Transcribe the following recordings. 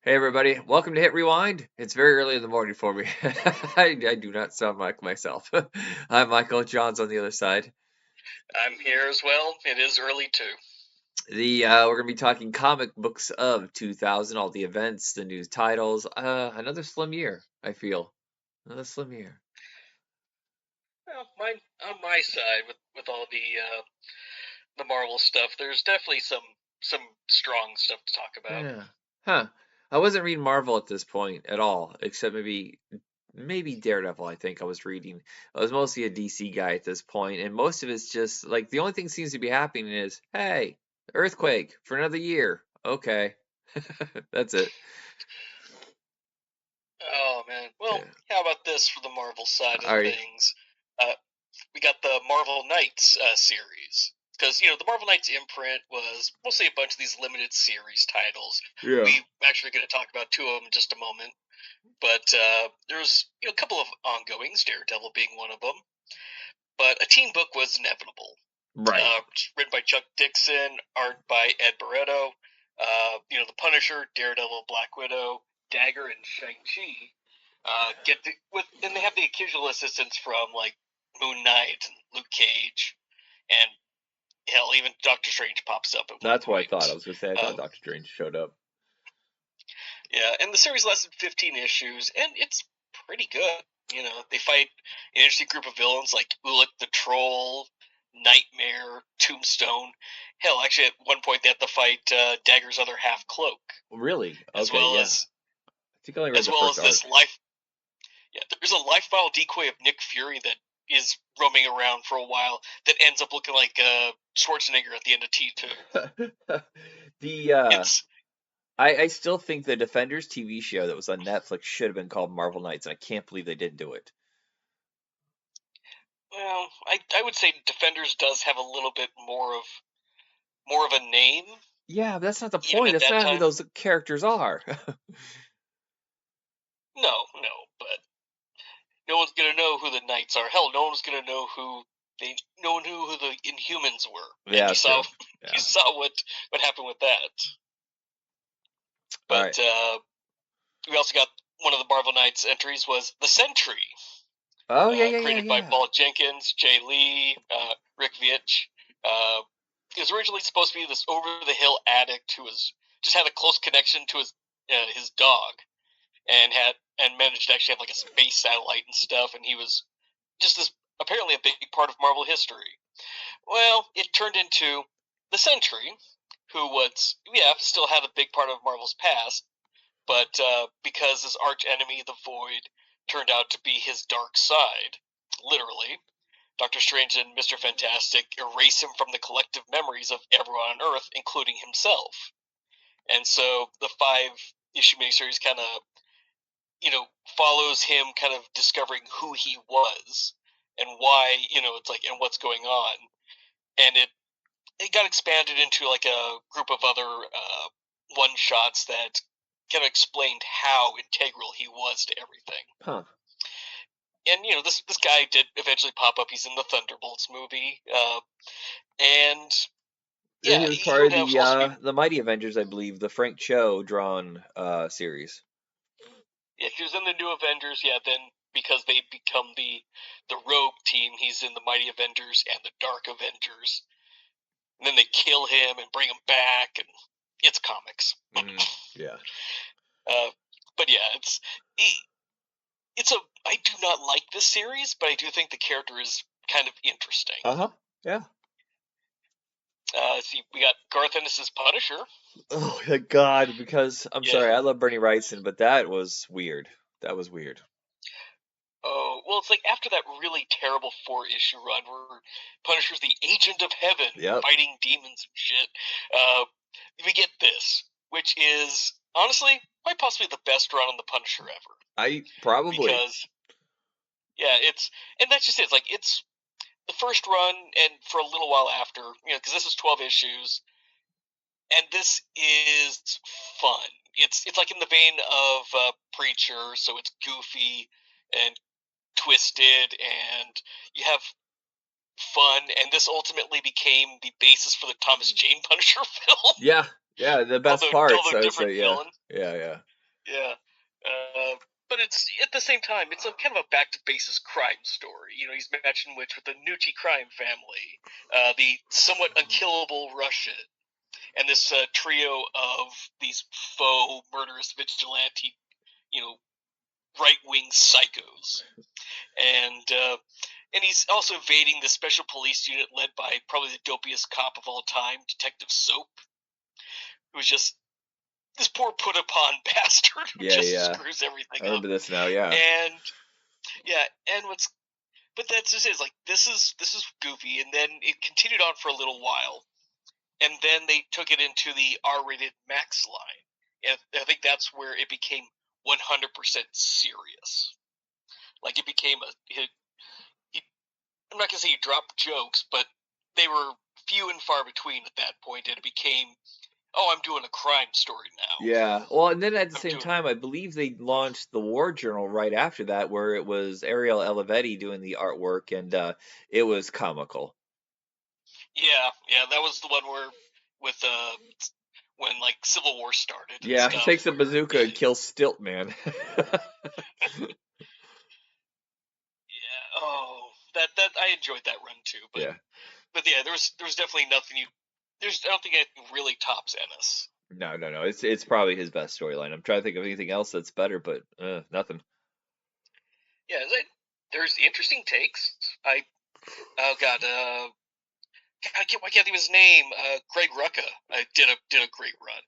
Hey everybody, welcome to Hit Rewind. It's very early in the morning for me. I do not sound like myself. I'm Michael, John's on the other side. I'm here as well. It is early too. We're gonna be talking comic books of 2000, all the events, the new titles. Another slim year, I feel. Another slim year. Well, on my side with all the Marvel stuff, there's definitely some strong stuff to talk about. Yeah. Huh. I wasn't reading Marvel at this point at all, except maybe Daredevil, I think I was reading. I was mostly a DC guy at this point, and most of it's just like the only thing seems to be happening is, hey, earthquake for another year. Okay. That's it. Oh man. Well, Yeah. how about this for the Marvel side of All right. things? Uh, we got the Marvel Knights series because the Marvel Knights imprint was mostly a bunch of these limited series titles. Yeah. We actually going to talk about two of them in just a moment, but there's a couple of ongoings, Daredevil being one of them. But a team book was inevitable. Right. Written by Chuck Dixon, art by Ed Barreto. The Punisher, Daredevil, Black Widow, Dagger, and Shang Chi and they have the occasional assistance from like Moon Knight and Luke Cage, and hell, even Doctor Strange pops up at one That's what I thought. I point. was gonna say I thought Um, Doctor Strange showed up. yeah, and the series lasted 15 issues, and it's pretty good. They fight an interesting group of villains like Ulik the Troll, Nightmare, Tombstone. Hell, actually, at one point they had to fight Dagger's other half Cloak, Really? as Okay, well yeah. as I think I only read the first this arc. life. Yeah, there's a life file decoy of Nick Fury that is roaming around for a while that ends up looking like Schwarzenegger at the end of T2. the It's I still think the Defenders TV show that was on Netflix should have been called Marvel Knights, and I can't believe they didn't do it. well, I would say Defenders does have a little bit more of a name Yeah, but that's not the even point. at That's that not who time. those characters are. No, but no one's gonna know who the knights are. Hell, no one's gonna know no one knew who the Inhumans were, and Yeah, you saw true. you Yeah. saw what happened with that. All right. But we also got one of the Marvel Knights entries was the Sentry, Oh yeah, yeah, yeah, created by yeah. Paul Jenkins, Jay Lee, Rick Veitch. Uh, it was originally supposed to be this over the hill addict who was just had a close connection to his dog, and managed to actually have like a space satellite and stuff, and he was just this apparently a big part of Marvel history. Well, it turned into the Sentry, who was still had a big part of Marvel's past, but because his arch enemy, the Void, turned out to be his dark side, literally, Doctor Strange and Mr. Fantastic erase him from the collective memories of everyone on Earth, including himself. And so the 5-issue miniseries kind of, you know, follows him kind of discovering who he was and why, it's like, and what's going on. And it got expanded into like a group of other one shots that kind of explained how integral he was to everything. Huh. And this guy did eventually pop up. He's in the Thunderbolts movie, and He yeah, was he part of would have also be. the Mighty Avengers, I believe, the Frank Cho drawn series. If he was in the New Avengers, yeah, then because they become the Rogue team, he's in the Mighty Avengers and the Dark Avengers. And then they kill him and bring him back, and it's comics. Yeah. But yeah, it's a. I do not like this series, but I do think the character is kind of interesting. Uh-huh. Yeah. See, we got Garth Ennis's Punisher. Oh my God, because I'm sorry, Yeah. I love Bernie Wrightson, but that was weird. That was weird. Oh, well, it's like after that really terrible 4-issue run where Punisher's the agent of heaven Yep. fighting demons and shit, uh, we get this, which is honestly quite possibly the best run on the Punisher ever. I probably. Because yeah, and that's just it. It's like it's the first run, and for a little while after, because this is 12 issues, and this is fun. It's like in the vein of Preacher, so it's goofy and twisted, and you have fun, and this ultimately became the basis for the Thomas Jane Punisher film. Yeah. Yeah, the best parts, although I would different say, yeah. villain. Yeah, yeah. Yeah. Uh, but it's at the same time, it's a kind of a back to basis crime story. He's matching Witch with the Nucci crime family, the somewhat unkillable Russian, and this trio of these faux murderous vigilante, you know, right wing psychos, and he's also evading the special police unit led by probably the dopiest cop of all time, Detective Soap, who's just this poor put upon bastard who just screws everything I remember up. this now, yeah. And yeah, and but that's just it. Like this is goofy, and then it continued on for a little while, and then they took it into the R-rated Max line, and I think that's where it became 100% serious. Like it became I'm not gonna say he dropped jokes, but they were few and far between at that point, and it became, oh, I'm doing a crime story now. Yeah. Well, and then at the same time, I believe they launched the War Journal right after that, where it was Ariel Olivetti doing the artwork, and it was comical. Yeah, that was the one where with when like Civil War started. Yeah, he takes a bazooka and kills Stilt Man. Yeah. Oh, that I enjoyed that run too. But yeah. But yeah, there was definitely nothing I don't think anything really tops Ennis. No. It's probably his best storyline. I'm trying to think of anything else that's better, but nothing. Yeah, there's interesting takes. I can't think of his name. Greg Rucka did a great run.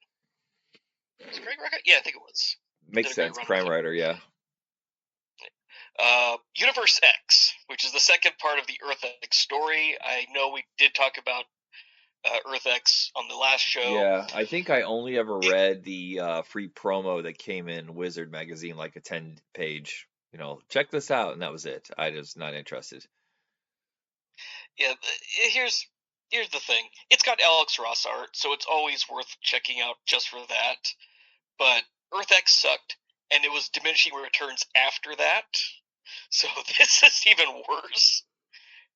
Was it Greg Rucka? Yeah, I think it was. Makes sense. Crime writer, yeah. Universe X, which is the second part of the Earth X story. I know we did talk about Earth X on the last show. Yeah, I think I only ever read the free promo that came in Wizard magazine, like a 10-page. Check this out, and that was it. I was not interested. Yeah, here's the thing. It's got Alex Ross art, so it's always worth checking out just for that. But Earth X sucked, and it was diminishing returns after that. So this is even worse.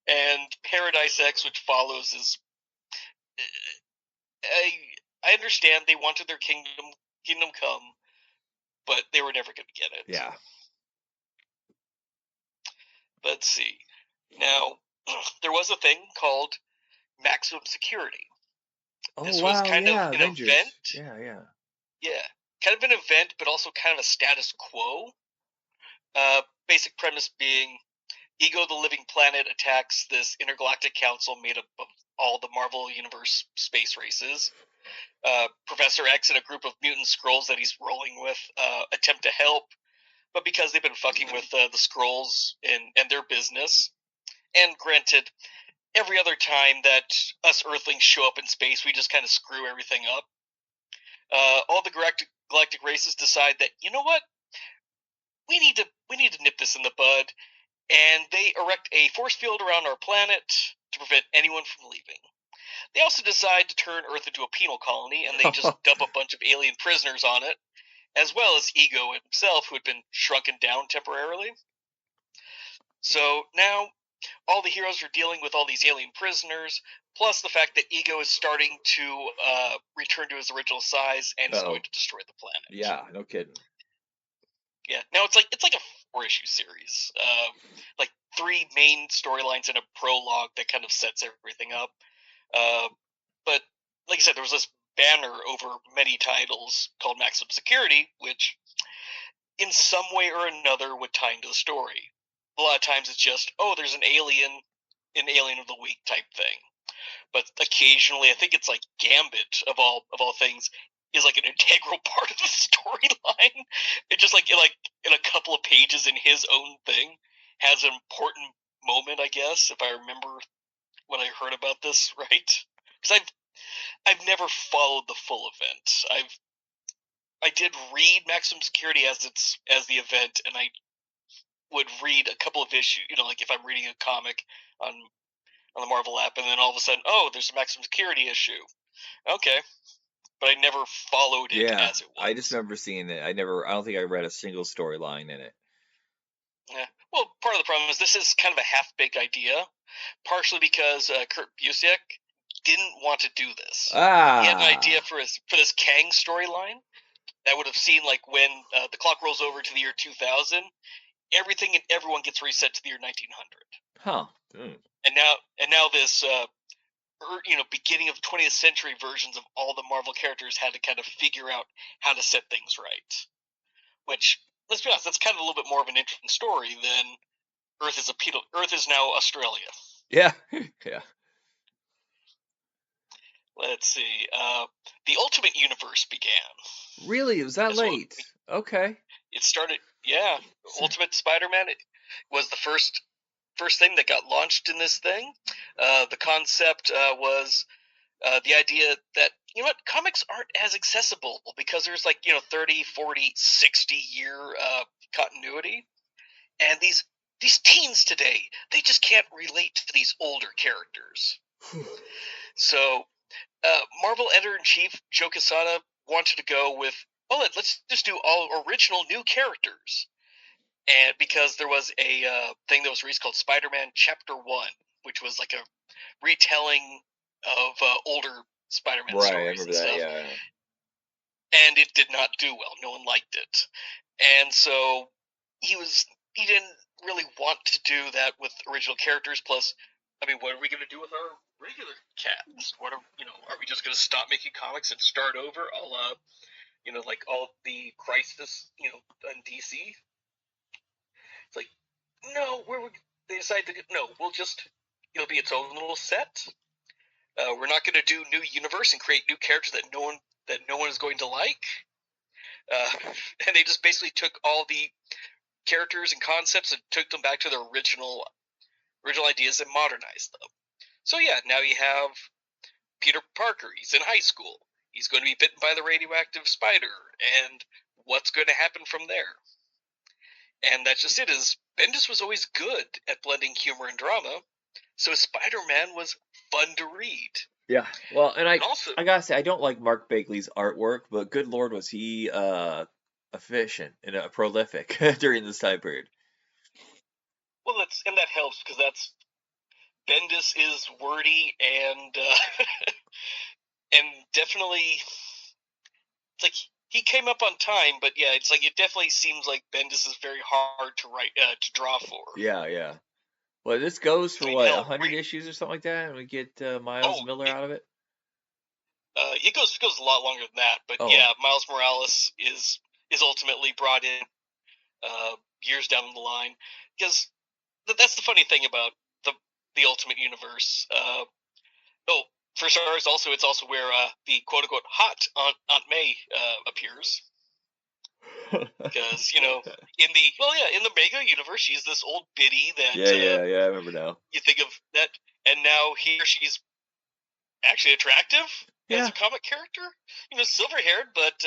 And Paradise X, which follows, is I understand they wanted their kingdom come, but they were never going to get it. Yeah. Let's see. Now, there was a thing called Maximum Security. This was kind of an event. Yeah. Yeah, kind of an event, but also kind of a status quo. Basic premise being, Ego the Living Planet attacks this intergalactic council made up of all the Marvel Universe space races. Professor X and a group of mutant Skrulls that he's rolling with attempt to help, but because they've been fucking with the Skrulls and their business, and granted, every other time that us Earthlings show up in space, we just kind of screw everything up. All the galactic races decide that, you know what, we need to nip this in the bud, and they erect a force field around our planet to prevent anyone from leaving. They also decide to turn Earth into a penal colony, and they just dump a bunch of alien prisoners on it, as well as Ego himself, who had been shrunken down temporarily. So now all the heroes are dealing with all these alien prisoners, plus the fact that Ego is starting to return to his original size and is going to destroy the planet. Yeah, no kidding. Yeah, now it's like a 4-issue series, like 3 main storylines and a prologue that kind of sets everything up. But like I said, there was this banner over many titles called Maximum Security, which in some way or another would tie into the story. A lot of times it's just, oh, there's an alien of the week type thing. But occasionally, I think it's like Gambit of all things is like an integral part of the storyline. It just like in a couple of pages in his own thing has an important moment, I guess, if I remember when I heard about this right. Because I've never followed the full event. I did read Maximum Security as the event, and I would read a couple of issues, like if I'm reading a comic on the Marvel app, and then all of a sudden, oh, there's a Maximum Security issue. Okay. But I never followed it as it was. I just remember seeing it. I don't think I read a single storyline in it. Yeah. Well, part of the problem is this is kind of a half-baked idea, partially because Kurt Busiek didn't want to do this. He had an idea for this Kang storyline, that would have seen like when the clock rolls over to the year 2000, everything and everyone gets reset to the year 1900. Huh. Mm. And now this beginning of the 20th century versions of all the Marvel characters had to kind of figure out how to set things right. Which, let's be honest, that's kind of a little bit more of an interesting story than Earth is now Australia. Yeah. Yeah. Let's see. The Ultimate Universe began. Really? It was that late? Okay. It started, yeah. Ultimate Spider-Man was the first thing that got launched in this thing. The concept was the idea that, comics aren't as accessible because there's 30, 40, 60-year continuity. And these teens today, they just can't relate to these older characters. So Marvel editor-in-chief Joe Quesada wanted to go with, let's just do all original new characters. And because there was a thing that was released called Spider-Man Chapter 1, which was like a retelling of older Spider-Man stories and stuff. Yeah. And it did not do well. No one liked it. And so he didn't really want to do that with original characters. Plus, I mean, what are we going to do with our regular cast? Are we just going to stop making comics and start over? Like all the Crisis, on DC? It's like, no, they decided no, it'll be its own little set. We're not going to do new universe and create new characters that no one is going to like. And they just basically took all the characters and concepts and took them back to their original ideas and modernized them. So yeah, now you have Peter Parker. He's in high school. He's going to be bitten by the radioactive spider, and what's going to happen from there? And that's just it. Is Bendis was always good at blending humor and drama, so Spider-Man was fun to read. Yeah, well, and I gotta say, I don't like Mark Bagley's artwork, but good lord, was he efficient and prolific during this time period. Well, that helps because Bendis is wordy and and definitely, it's like he came up on time, but yeah, it's like it definitely seems like Bendis is very hard to write to draw for. Yeah. Well, this goes for 100 issues or something like that, and we get Miles Miller out of it. It goes a lot longer than that, but yeah, Miles Morales is ultimately brought in years down the line, because that's the funny thing about the Ultimate Universe. For starters, it's also where the quote unquote hot Aunt May appears. Because in the Mega universe, she's this old biddy that I remember now. You think of that, and now she's actually attractive as a comic character. Silver haired, but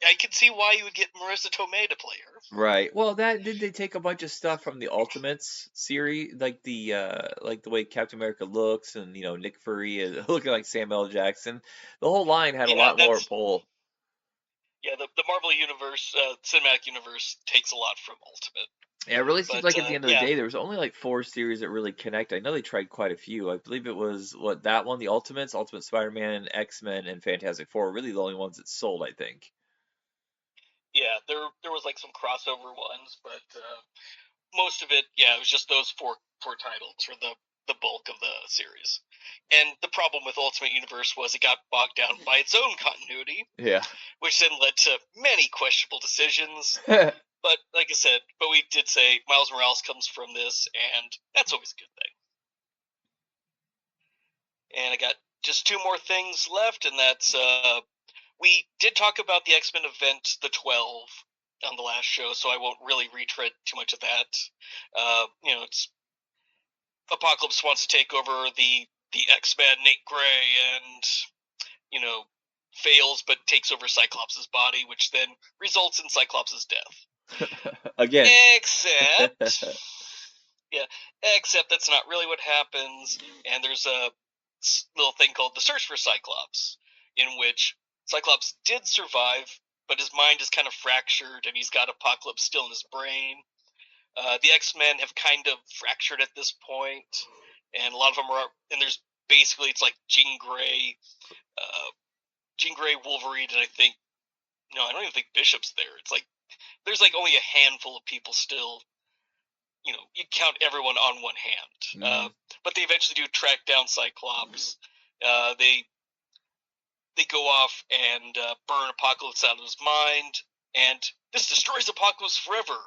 I can see why you would get Marissa Tomei to play her. Right. Well, did they take a bunch of stuff from the Ultimates series, like the way Captain America looks, and Nick Fury is looking like Samuel L. Jackson. The whole line had a lot more pull. Yeah, the Marvel universe, cinematic universe, takes a lot from Ultimate. Yeah, it really seems like at the end of the day, there was only like 4 series that really connect. I know they tried quite a few. I believe it was that one, the Ultimates, Ultimate Spider-Man, X-Men, and Fantastic Four were really the only ones that sold, I think. Yeah, there was like some crossover ones, but most of it, it was just those four titles for the bulk of the series. And the problem with Ultimate Universe was it got bogged down by its own continuity. Yeah. Which then led to many questionable decisions. But like I said, we did say Miles Morales comes from this, and that's always a good thing. And I got just 2 more things left, and that's we did talk about the X-Men event, the 12, on the last show, so I won't really retread too much of that. It's Apocalypse wants to take over the X-Men, Nate Gray, and fails but takes over Cyclops' body, which then results in Cyclops' death. Again. Except that's not really what happens, and there's a little thing called the Search for Cyclops, in which Cyclops did survive, but his mind is kind of fractured, and he's got Apocalypse still in his brain. The X-Men have kind of fractured at this point, and a lot of them are, and there's basically, it's like Jean Grey, Jean Grey, Wolverine, and I don't even think Bishop's there. It's like there's like only a handful of people still. You count everyone on one hand. But they eventually do track down Cyclops. They go off and burn Apocalypse out of his mind, and this destroys Apocalypse forever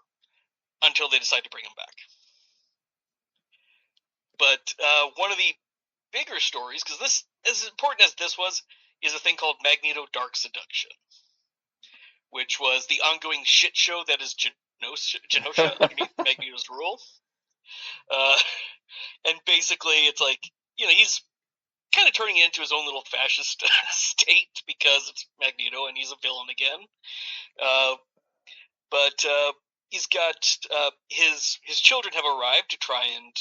until they decide to bring him back. But one of the bigger stories, because this, as important as this was, is a thing called Magneto Dark Seduction, which was the ongoing shit show that is Genosha underneath Magneto's rule. And basically, it's like, he's kind of turning it into his own little fascist state because it's Magneto and he's a villain again. But he's got his children have arrived to try and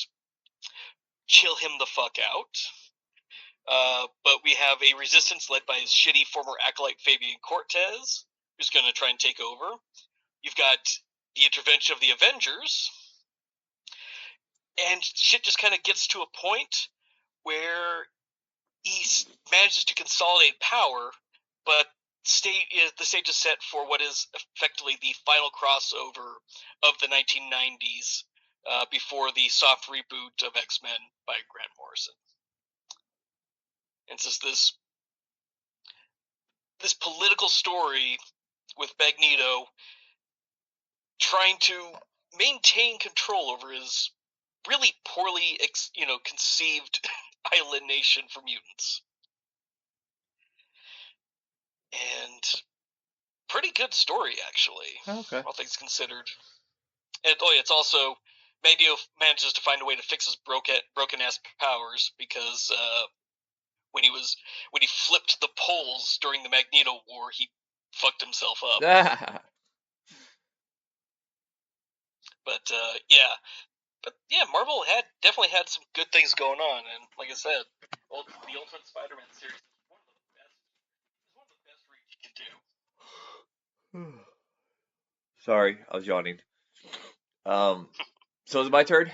chill him the fuck out. But we have a resistance led by his shitty former acolyte Fabian Cortez, who's going to try and take over. You've got the intervention of the Avengers, and shit just kind of gets to a point where he manages to consolidate power, but the stage is set for what is effectively the final crossover of the 1990s before the soft reboot of X-Men by Grant Morrison. It's just this political story with Magneto trying to maintain control over his really poorly conceived island nation for mutants. And pretty good story, actually. Okay. All things considered. And it's also Magneto manages to find a way to fix his broken ass powers because when he flipped the poles during the Magneto War, he fucked himself up. But Marvel definitely had some good things going on, and like I said, the Ultimate Spider-Man series is one of the best reads you can do. Sorry, I was yawning. So is it my turn?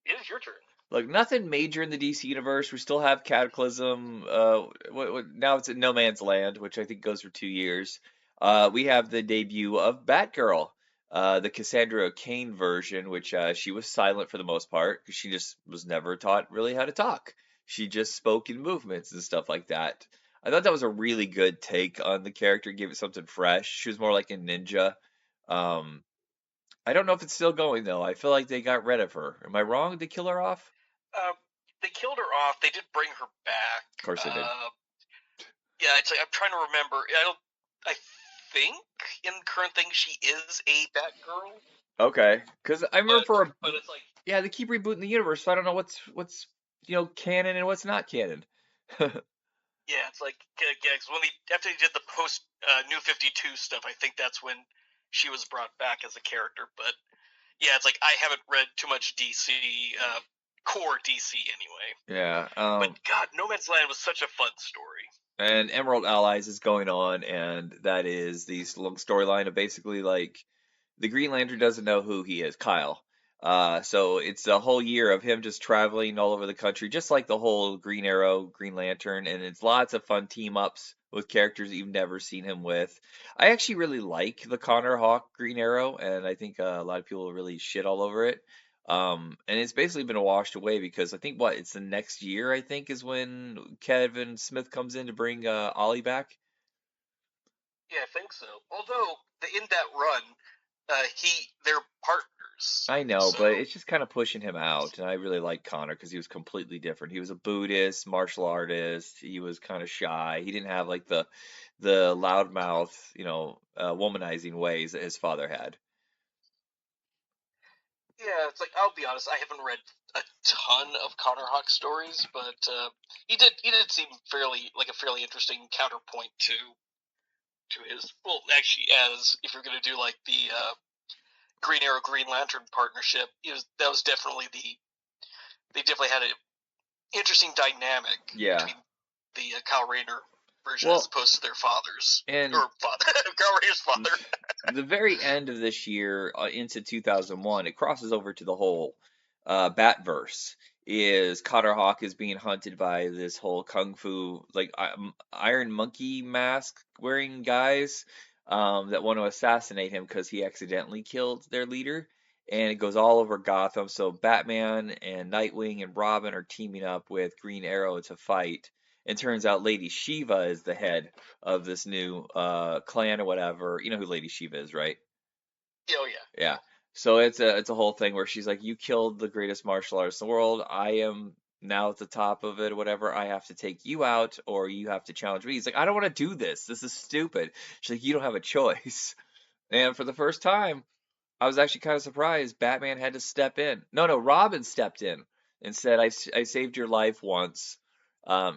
It is your turn. Look, nothing major in the DC universe. We still have Cataclysm. Now it's in No Man's Land, which I think goes for 2 years. We have the debut of Batgirl, the Cassandra Cain version, which she was silent for the most part because she just was never taught really how to talk. She just spoke in movements and stuff like that. I thought that was a really good take on the character, gave it something fresh. She was more like a ninja. I don't know if it's still going though. I feel like they got rid of her. Am I wrong? Did they kill her off? They killed her off. They did bring her back. Of course they did. Yeah, it's like I'm trying to remember. I think in the current thing she is a Batgirl. Okay, because I remember but it's like they keep rebooting the universe, so I don't know what's canon and what's not canon. Yeah, it's like because after they did the post New 52 stuff, I think that's when she was brought back as a character. But yeah, it's like I haven't read too much DC, core DC anyway. Yeah. But God, No Man's Land was such a fun story. And Emerald Allies is going on, and that is the storyline of basically like the Green Lantern doesn't know who he is, Kyle. So it's a whole year of him just traveling all over the country, just like the whole Green Arrow, Green Lantern, and it's lots of fun team ups with characters that you've never seen him with. I actually really like the Connor Hawke Green Arrow, and I think a lot of people really shit all over it. And it's basically been washed away because I think it's the next year, I think, is when Kevin Smith comes in to bring Ollie back. Yeah, I think so. Although in that run, they're partners. I know, but it's just kind of pushing him out. And I really like Connor because he was completely different. He was a Buddhist, martial artist. He was kind of shy. He didn't have like the loudmouth, womanizing ways that his father had. Yeah, it's like I'll be honest, I haven't read a ton of Connor Hawke stories, but he did seem a fairly interesting counterpoint to his. Well, actually, as if you're going to do like the Green Arrow Green Lantern partnership, that was definitely they definitely had an interesting dynamic between the Kyle Rayner version as opposed to their fathers Kyle Rayner's father. The very end of this year into 2001, it crosses over to the whole Batverse. is Connor Hawk is being hunted by this whole kung fu like iron monkey mask wearing guys that want to assassinate him because he accidentally killed their leader. And it goes all over Gotham. So Batman and Nightwing and Robin are teaming up with Green Arrow to fight. And turns out Lady Shiva is the head of this new clan or whatever. You know who Lady Shiva is, right? Oh yeah. Yeah. So it's a whole thing where she's like, you killed the greatest martial artist in the world. I am now at the top of it, or whatever. I have to take you out, or you have to challenge me. He's like, I don't want to do this. This is stupid. She's like, you don't have a choice. And for the first time, I was actually kind of surprised Batman had to step in. No, Robin stepped in and said, I saved your life once.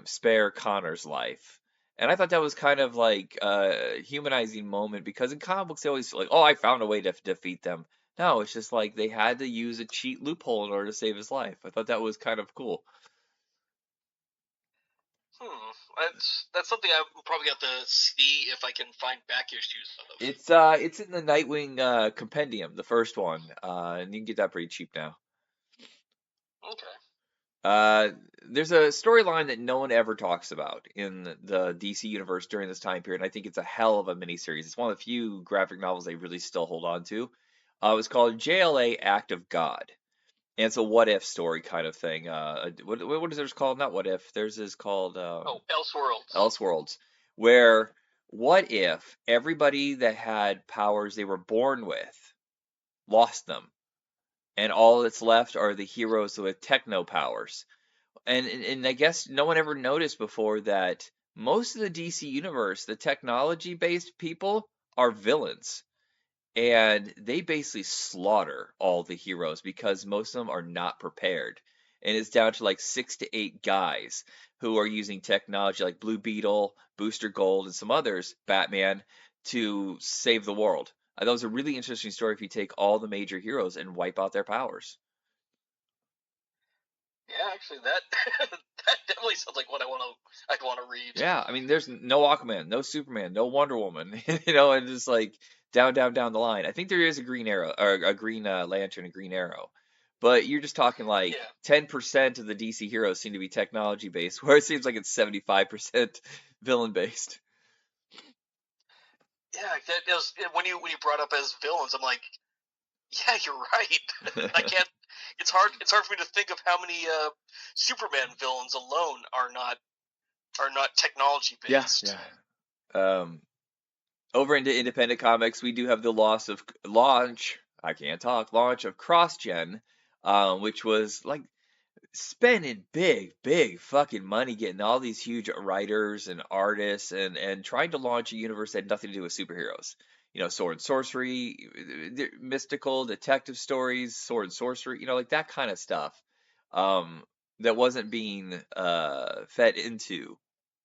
Spare Connor's life. And I thought that was kind of like a humanizing moment because in comic books they always like, oh, I found a way to defeat them. No, it's just like they had to use a cheat loophole in order to save his life. I thought that was kind of cool. That's something I probably have to see if I can find back issues of. It's in the Nightwing compendium, the first one, and you can get that pretty cheap now. Okay. There's a storyline that no one ever talks about in the DC universe during this time period. And I think it's a hell of a miniseries. It's one of the few graphic novels they really still hold on to. It was called JLA Act of God. And it's a what if story kind of thing. What is theirs called? Not what if. Theirs is called Elseworlds. Elseworlds. Where what if everybody that had powers they were born with lost them? And all that's left are the heroes with techno powers. And I guess no one ever noticed before that most of the DC universe, the technology based people are villains. And they basically slaughter all the heroes because most of them are not prepared. And it's down to like 6 to 8 guys who are using technology like Blue Beetle, Booster Gold, and some others, Batman, to save the world. That was a really interesting story if you take all the major heroes and wipe out their powers. Yeah, actually, that that definitely sounds like what I'd want to read. Yeah, I mean, there's no Aquaman, no Superman, no Wonder Woman, and just like down the line. I think there is a Green Arrow or a Green Lantern, a Green Arrow, but you're just talking like Yeah. 10% of the DC heroes seem to be technology based, where it seems like it's 75% villain based. Yeah, that was when you brought up as villains. I'm like, yeah, you're right. I can't. It's hard. It's hard for me to think of how many Superman villains alone are not technology based. Yeah. Over into independent comics, we do have the launch. I can't talk. Launch of CrossGen, which was like spending big fucking money getting all these huge writers and artists and trying to launch a universe that had nothing to do with superheroes. Sword and sorcery, mystical detective stories, sword and sorcery, like that kind of stuff. That wasn't being fed into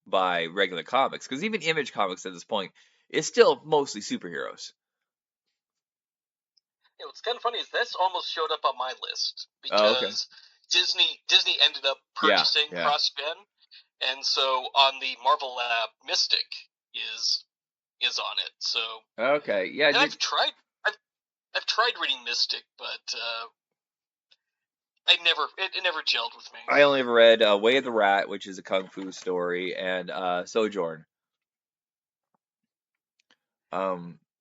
by regular comics because even Image Comics at this point is still mostly superheroes. What's kind of funny is this almost showed up on my list Oh, okay. because Disney ended up purchasing Yeah. CrossGen, and so on the Marvel Lab, Mystic is on it. So Okay, yeah. and I've tried reading Mystic, but it never gelled with me. I only ever read Way of the Rat, which is a kung fu story, and Sojourn.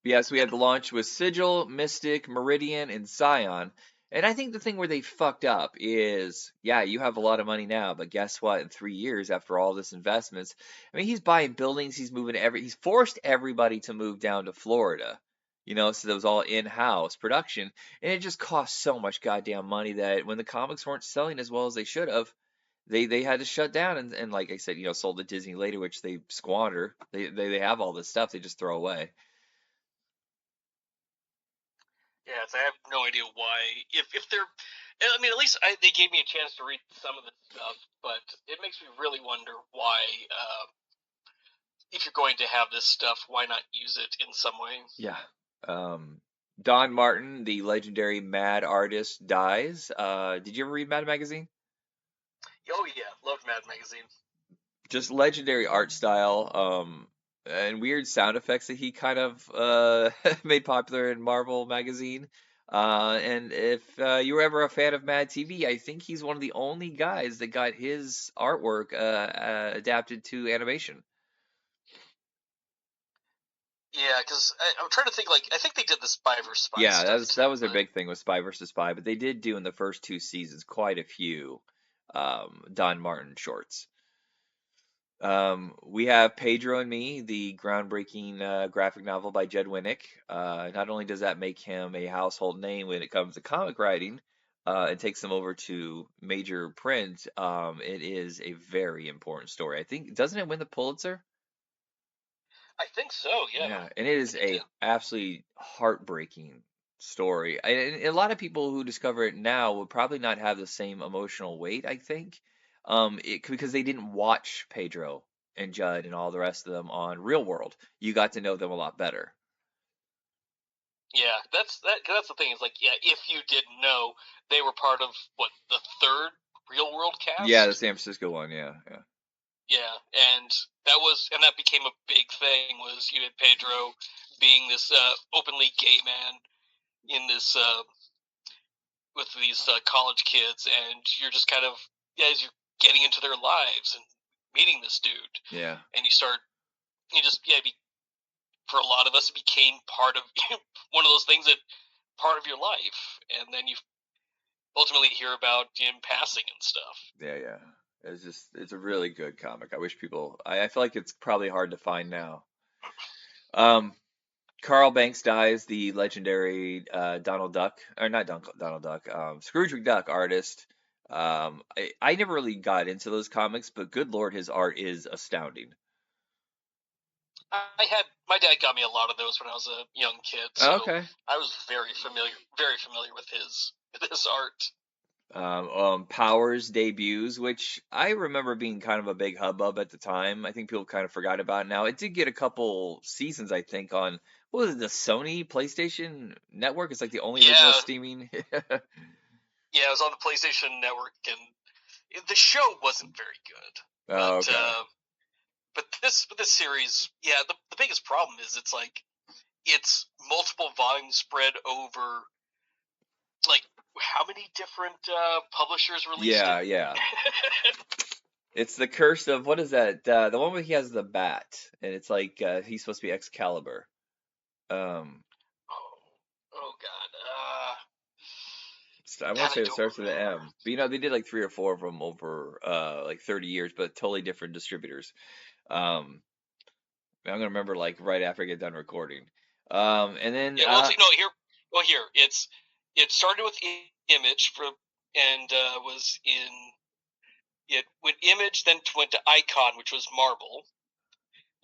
Yes, we had the launch with Sigil, Mystic, Meridian, and Scion. And I think the thing where they fucked up is, yeah, you have a lot of money now, but guess what? In 3 years, after all this investments, I mean, he's buying buildings, he's forced everybody to move down to Florida, so that was all in-house production, and it just cost so much goddamn money that when the comics weren't selling as well as they should have, they had to shut down and like I said, sold to Disney later, which they squander. They have all this stuff they just throw away. Yeah, I have no idea why. If they're, I mean, at least they gave me a chance to read some of this stuff, but it makes me really wonder why. If you're going to have this stuff, why not use it in some way? Yeah. Don Martin, the legendary Mad artist, dies. Did you ever read Mad Magazine? Oh yeah, loved Mad Magazine. Just legendary art style, and weird sound effects that he kind of made popular in Marvel Magazine. And if you were ever a fan of Mad TV, I think he's one of the only guys that got his artwork adapted to animation. Yeah, because I'm trying to think. Like, I think they did the Spy versus Spy Yeah, stuff that too, was their but big thing with Spy versus Spy, but they did do in the first two seasons quite a few Don Martin shorts. We have Pedro and Me, the groundbreaking graphic novel by Jed Winnick. Not only does that make him a household name when it comes to comic writing, and takes him over to major print, it is a very important story. I think, doesn't it win the Pulitzer? I think so. Yeah, Yeah, and it I is think it a did. absolutely heartbreaking story. And a lot of people who discover it now would probably not have the same emotional weight, I think, because they didn't watch Pedro and Judd and all the rest of them on Real World. You got to know them a lot better. Yeah, that's the thing. Is like, yeah, if you didn't know, they were part of what, the third Real World Yeah, the cast. San Francisco one. Yeah, yeah, Yeah, and that became a big thing. Was you had Pedro being this openly gay man in this with these college kids, and you're just kind of, yeah, as you're getting into their lives and meeting this dude, yeah, and you just, yeah, for a lot of us, it became part of one of those things that part of your life, and then you ultimately hear about him passing and stuff. yeah, yeah. It's a really good comic. I wish people. I feel like it's probably hard to find now. Um, Carl Banks dies, the legendary Donald Duck, or not Donald Duck, Scrooge McDuck artist. I never really got into those comics, but good lord, his art is astounding. I had My dad got me a lot of those when I was a young kid, so Okay. I was very familiar with his art. Powers debuts, which I remember being kind of a big hubbub at the time. I think people kind of forgot about it now. It did get a couple seasons, I think, on what was it, the Sony PlayStation Network? It's like the only original Yeah, streaming. yeah, it was on the PlayStation Network, and the show wasn't very good. Oh, But okay. this series, yeah, the biggest problem is it's like it's multiple volumes spread over, like, how many different publishers released it? Yeah, yeah. It's the curse of what is that? The one where he has the bat, and it's like he's supposed to be Excalibur. Um, Oh, oh God, I want God, to I say it don't starts with an remember. M. But they did like three or four of them over like 30 years, but totally different distributors. Um, I'm gonna remember like right after I get done recording. And then Yeah, well, no, here, it started with Image and was in it when Image then went to Icon, which was Marvel,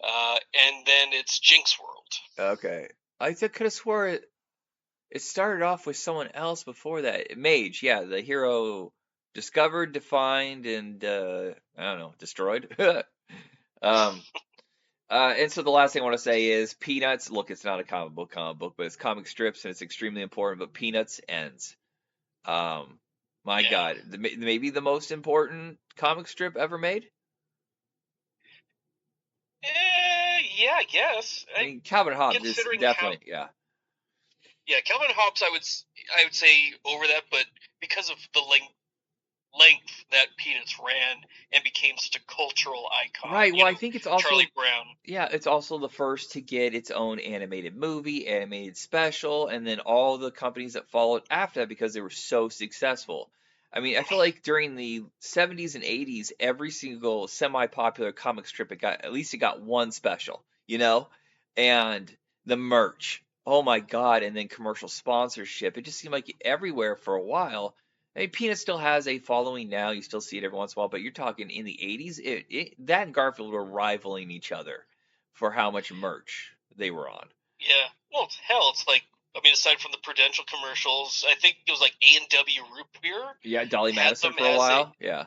and then it's Jinx World. okay, I could have swore it started off with someone else before that. Mage, yeah, the hero discovered, defined, and I don't know, destroyed. um, and so the last thing I want to say is Peanuts. Look, it's not a comic book, but it's comic strips and it's extremely important. But Peanuts ends. Um, my Yeah, God, maybe the most important comic strip ever made. yeah, I guess. I mean, Calvin Hobbes is Considering how, definitely, yeah, yeah, Calvin Hobbes, I would say over that, but because of the length that Peanuts ran and became such a cultural icon, right. Well, I think it's also, Charlie Brown. yeah, it's also the first to get its own animated movie, animated special, and then all the companies that followed after that because they were so successful. I mean, I feel like during the 70s and 80s, every single semi-popular comic strip it got one special, and the merch. Oh my God, and then commercial sponsorship. It just seemed like everywhere for a while. I mean, Peanut still has a following now. You still see it every once in a while, but you're talking in the 80s, that and Garfield were rivaling each other for how much merch they were on. Yeah, well, hell, it's like, I mean, aside from the Prudential commercials, I think it was like A&W Root Beer Yeah, Dolly had Madison them for a as a, while. Yeah.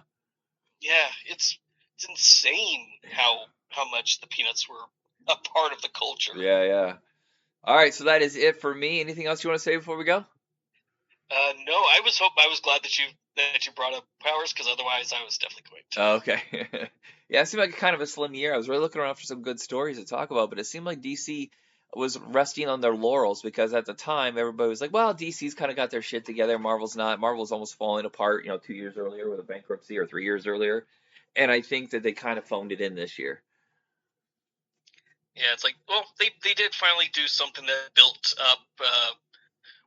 yeah, it's insane how much the Peanuts were a part of the culture. Yeah, yeah. All right, so that is it for me. Anything else you want to say before we go? No, I was glad that you brought up Powers, because otherwise I was definitely going to. Oh, okay. Yeah, it seemed like kind of a slim year. I was really looking around for some good stories to talk about, but it seemed like DC was resting on their laurels, because at the time everybody was like, well, DC's kind of got their shit together, Marvel's not. Marvel's almost falling apart, 2 years earlier with a bankruptcy, or 3 years earlier. And I think that they kind of phoned it in this year. Yeah, it's like, well, they did finally do something that built up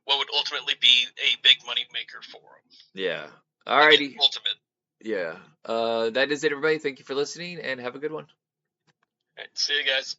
what would ultimately be a big money maker for them. Yeah. Alrighty. Ultimate. Yeah. That is it, everybody. Thank you for listening, and have a good one. All right, see you guys.